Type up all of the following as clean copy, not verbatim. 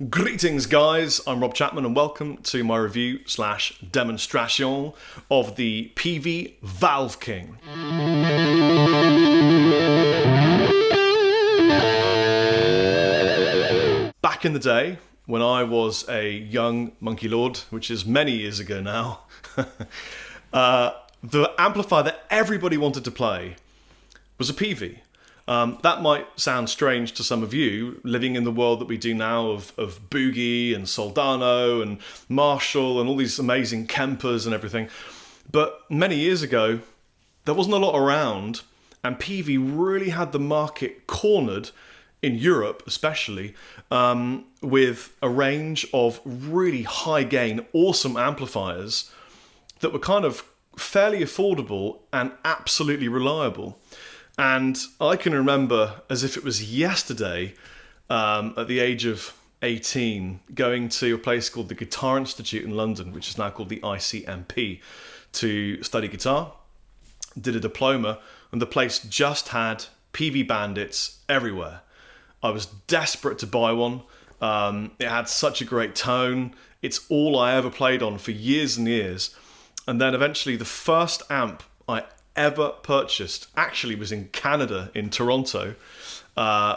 Greetings guys, I'm Rob Chapman and welcome to my review / demonstration of the Peavey Valveking. Back in the day, when I was a young monkey lord, which is many years ago now, the amplifier that everybody wanted to play was a Peavey. That might sound strange to some of you, living in the world that we do now of Boogie and Soldano and Marshall and all these amazing Kempers and everything. But many years ago, there wasn't a lot around, and Peavey really had the market cornered, in Europe especially, with a range of really high-gain, awesome amplifiers that were kind of fairly affordable and absolutely reliable. And I can remember, as if it was yesterday, at the age of 18, going to a place called the Guitar Institute in London, which is now called the ICMP, to study guitar. Did a diploma, and the place just had Peavey Bandits everywhere. I was desperate to buy one. It had such a great tone. It's all I ever played on for years and years. And then eventually the first amp I ever purchased actually was in Canada, in Toronto,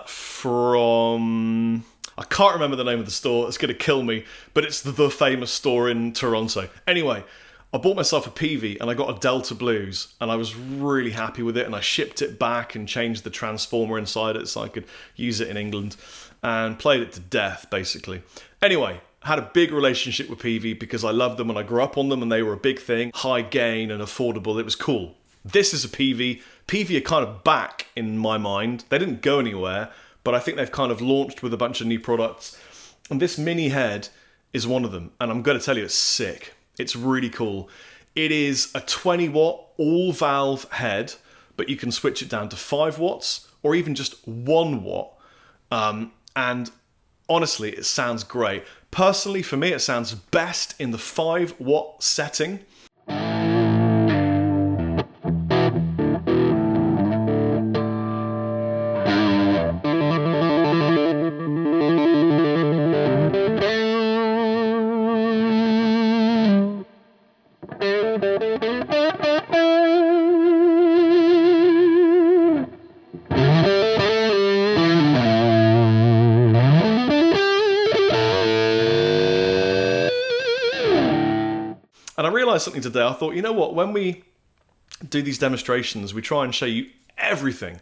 from, I can't remember the name of the store, it's going to kill me, but it's the famous store in Toronto. Anyway, I bought myself a Peavey and I got a Delta Blues, and I was really happy with it, and I shipped it back and changed the transformer inside it so I could use it in England, and played it to death basically. Anyway, had a big relationship with Peavey because I loved them and I grew up on them and they were a big thing, high gain and affordable. It was cool. This is a Peavey. Peavey are kind of back in my mind. They didn't go anywhere, but I think they've kind of launched with a bunch of new products. And this mini head is one of them. And I'm going to tell you, it's sick. It's really cool. It is a 20 watt all valve head, but you can switch it down to 5 watts or even just 1 watt. And honestly, it sounds great. Personally, for me, it sounds best in the 5 watt setting. And I realised something today. I thought, you know what, when we do these demonstrations, we try and show you everything.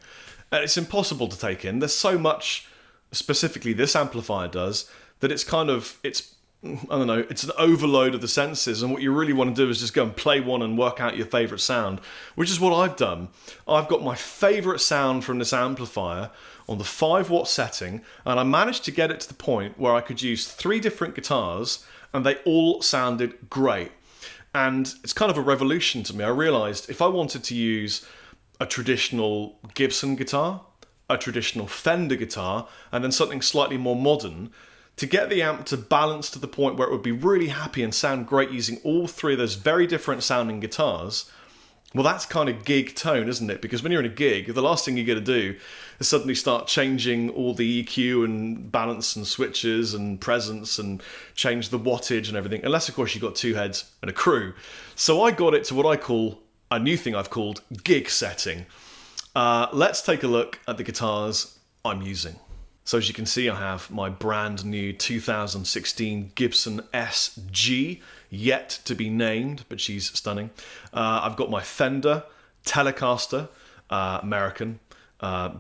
And it's impossible to take in. There's so much, specifically this amplifier does, that it's kind of, it's an overload of the senses. And what you really want to do is just go and play one and work out your favourite sound, which is what I've done. I've got my favourite sound from this amplifier on the 5 watt setting, and I managed to get it to the point where I could use 3 different guitars and they all sounded great. And it's kind of a revolution to me. I realised if I wanted to use a traditional Gibson guitar, a traditional Fender guitar, and then something slightly more modern, to get the amp to balance to the point where it would be really happy and sound great using all 3 of those very different sounding guitars, well, that's kind of gig tone, isn't it? Because when you're in a gig, the last thing you're going to do is suddenly start changing all the EQ and balance and switches and presence and change the wattage and everything, unless, of course, you've got 2 heads and a crew. So I got it to what I call, a new thing I've called gig setting. Let's take a look at the guitars I'm using. So as you can see, I have my brand new 2016 Gibson SG, yet to be named, but she's stunning. I've got my Fender Telecaster, American,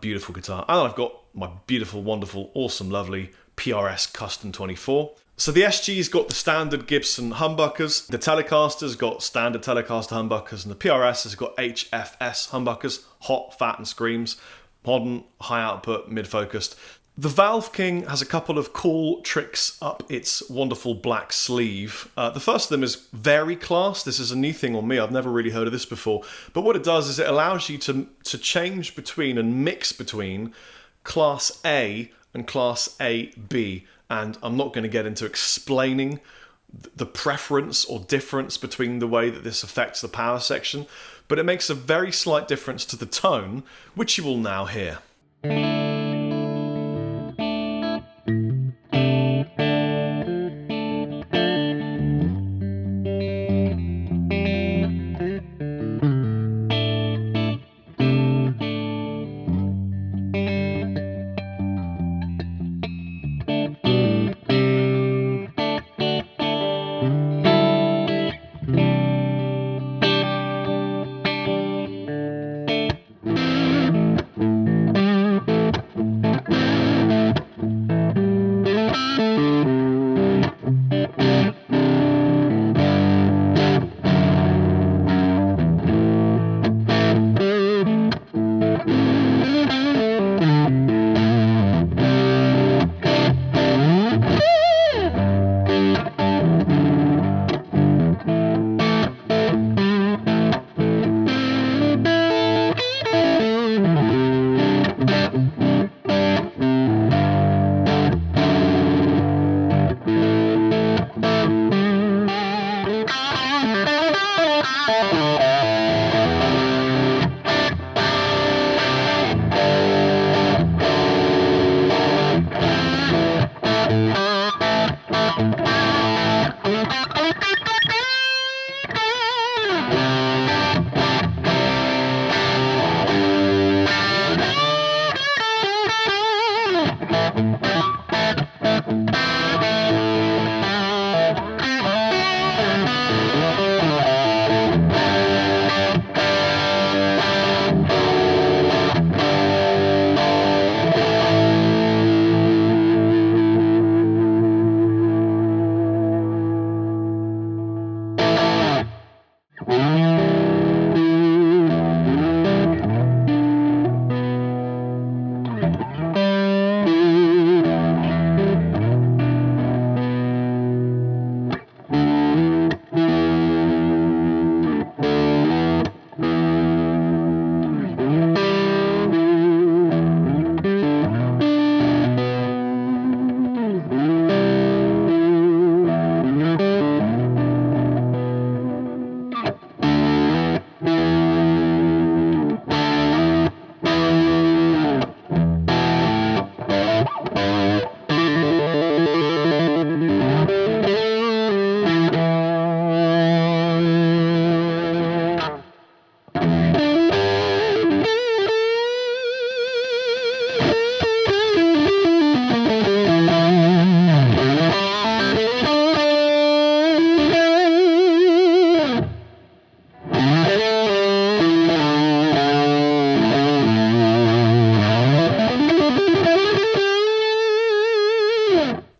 beautiful guitar. And I've got my beautiful, wonderful, awesome, lovely PRS Custom 24. So the SG's got the standard Gibson humbuckers, the Telecaster's got standard Telecaster humbuckers, and the PRS has got HFS humbuckers, hot, fat, and screams, modern, high output, mid-focused. The Valveking has a couple of cool tricks up its wonderful black sleeve. The first of them is Vary Class. This is a new thing on me. I've never really heard of this before. But what it does is it allows you to change between and mix between Class A and Class AB. And I'm not going to get into explaining the preference or difference between the way that this affects the power section, but it makes a very slight difference to the tone, which you will now hear.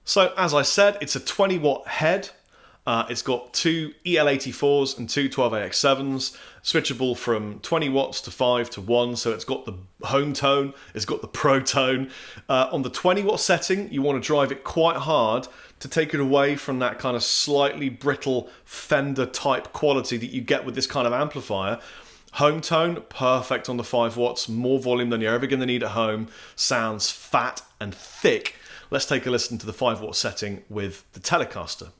So as I said, it's a 20 watt head. It's got two EL84s and two 12AX7s, switchable from 20 watts to 5 to 1, so it's got the home tone, it's got the pro tone. On the 20 watt setting, you want to drive it quite hard to take it away from that kind of slightly brittle Fender type quality that you get with this kind of amplifier. Home tone, perfect on the 5 watts, more volume than you're ever going to need at home, sounds fat and thick. Let's take a listen to the 5 watt setting with the Telecaster.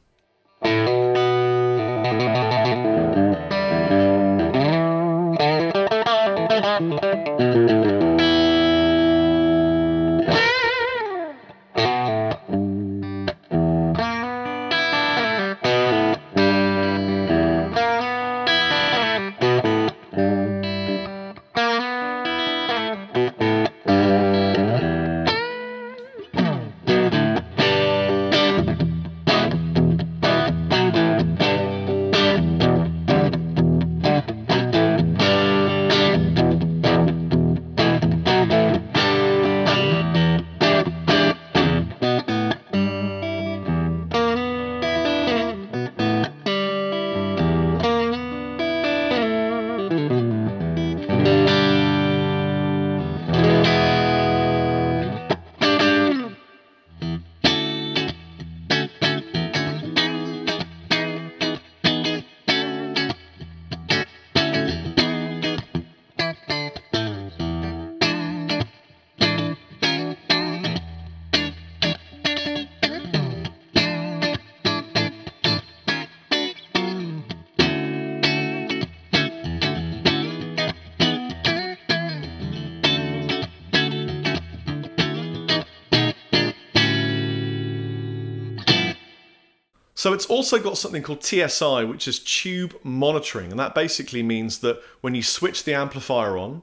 So it's also got something called TSI, which is tube monitoring, and that basically means that when you switch the amplifier on,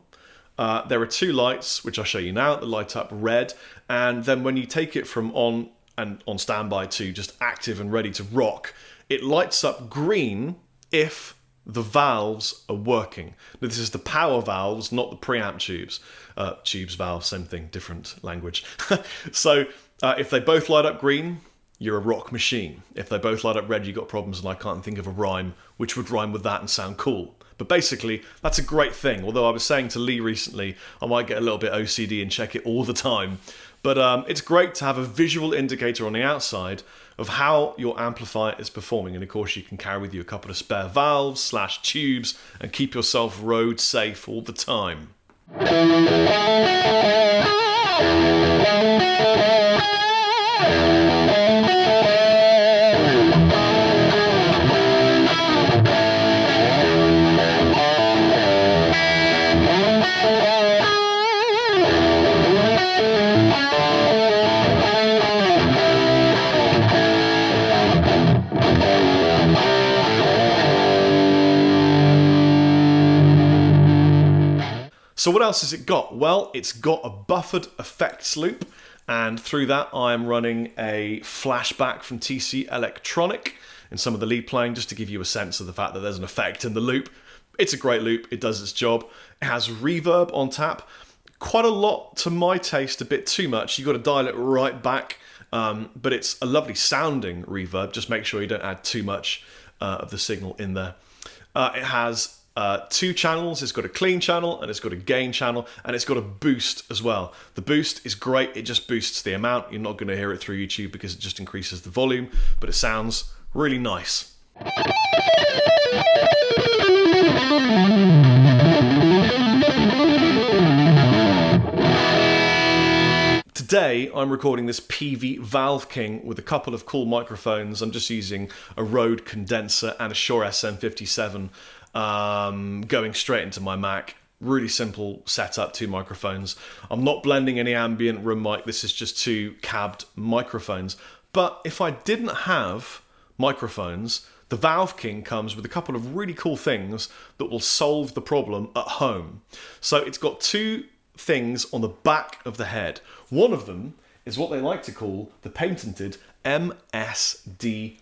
there are two lights, which I'll show you now, that light up red, and then when you take it from on and on standby to just active and ready to rock, it lights up green if the valves are working. Now, this is the power valves, not the preamp tubes. Tubes, valves, same thing, different language. So if they both light up green, you're a rock machine. If they both light up red, you've got problems, and I can't think of a rhyme which would rhyme with that and sound cool. But basically, that's a great thing. Although I was saying to Lee recently, I might get a little bit OCD and check it all the time. But it's great to have a visual indicator on the outside of how your amplifier is performing. And of course, you can carry with you a couple of spare valves / tubes and keep yourself road safe all the time. So what else has it got? Well, it's got a buffered effects loop, and through that I'm running a flashback from TC Electronic in some of the lead playing, just to give you a sense of the fact that there's an effect in the loop. It's a great loop, it does its job. It has reverb on tap, quite a lot to my taste, a bit too much. You've got to dial it right back, but it's a lovely sounding reverb. Just make sure you don't add too much of the signal in there. It has two channels. It's got a clean channel and it's got a gain channel, and it's got a boost as well. The boost is great. It just boosts the amount. You're not going to hear it through YouTube because it just increases the volume, but it sounds really nice. Today I'm recording this Peavey Valveking with a couple of cool microphones. I'm just using a Rode condenser and a Shure SM57 going straight into my Mac. Really simple setup, two microphones. I'm not blending any ambient room mic, this is just two cabbed microphones. But if I didn't have microphones, the Valveking comes with a couple of really cool things that will solve the problem at home. So it's got two things on the back of the head. One of them is what they like to call the patented MSDI,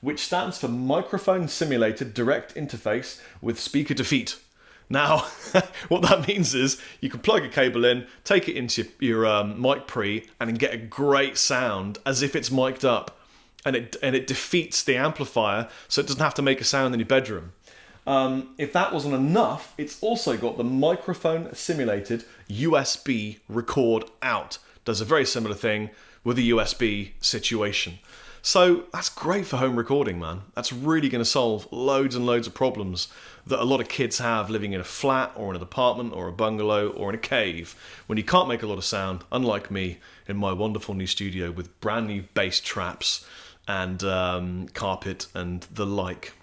which stands for Microphone Simulated Direct Interface with Speaker to Feet. Now, what that means is you can plug a cable in, take it into your mic pre, and get a great sound as if it's mic'd up. And it defeats the amplifier, so it doesn't have to make a sound in your bedroom. If that wasn't enough, it's also got the microphone simulated USB record out. Does a very similar thing with a USB situation. So that's great for home recording, man. That's really going to solve loads and loads of problems that a lot of kids have living in a flat or in an apartment or a bungalow or in a cave when you can't make a lot of sound, unlike me in my wonderful new studio with brand new bass traps and carpet and the like.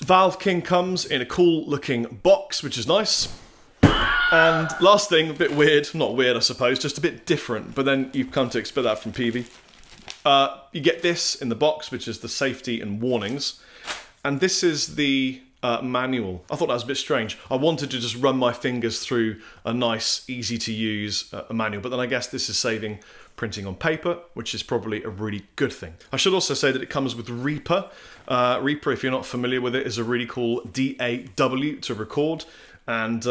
Valve King comes in a cool looking box, which is nice. And last thing, a bit weird, not weird I suppose, just a bit different, but then you've come to expect that from Peavey. You get this in the box, which is the safety and warnings. And this is the manual. I thought that was a bit strange. I wanted to just run my fingers through a nice, easy to use manual, but then I guess this is saving printing on paper, which is probably a really good thing. I should also say that it comes with Reaper. Reaper, if you're not familiar with it, is a really cool DAW to record, and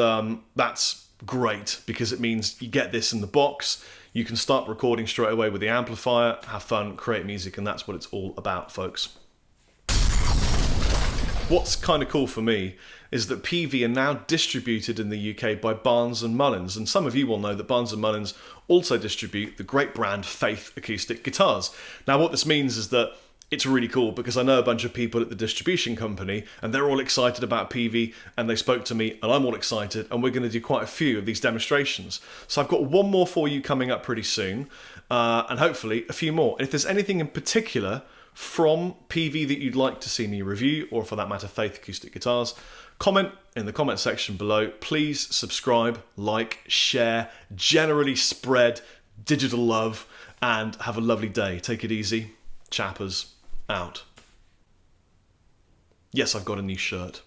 that's great because it means you get this in the box, you can start recording straight away with the amplifier, have fun, create music, and that's what it's all about, folks. What's kind of cool for me is that Peavey are now distributed in the UK by Barnes & Mullins, and some of you will know that Barnes & Mullins also distribute the great brand Faith acoustic guitars. Now what this means is that it's really cool because I know a bunch of people at the distribution company and they're all excited about Peavey and they spoke to me and I'm all excited and we're going to do quite a few of these demonstrations. So I've got one more for you coming up pretty soon and hopefully a few more. And if there's anything in particular from Peavey that you'd like to see me review, or for that matter Faith acoustic guitars, comment in the comment section below. Please subscribe, like, share, generally spread digital love, and have a lovely day. Take it easy. Chappers out. Yes, I've got a new shirt.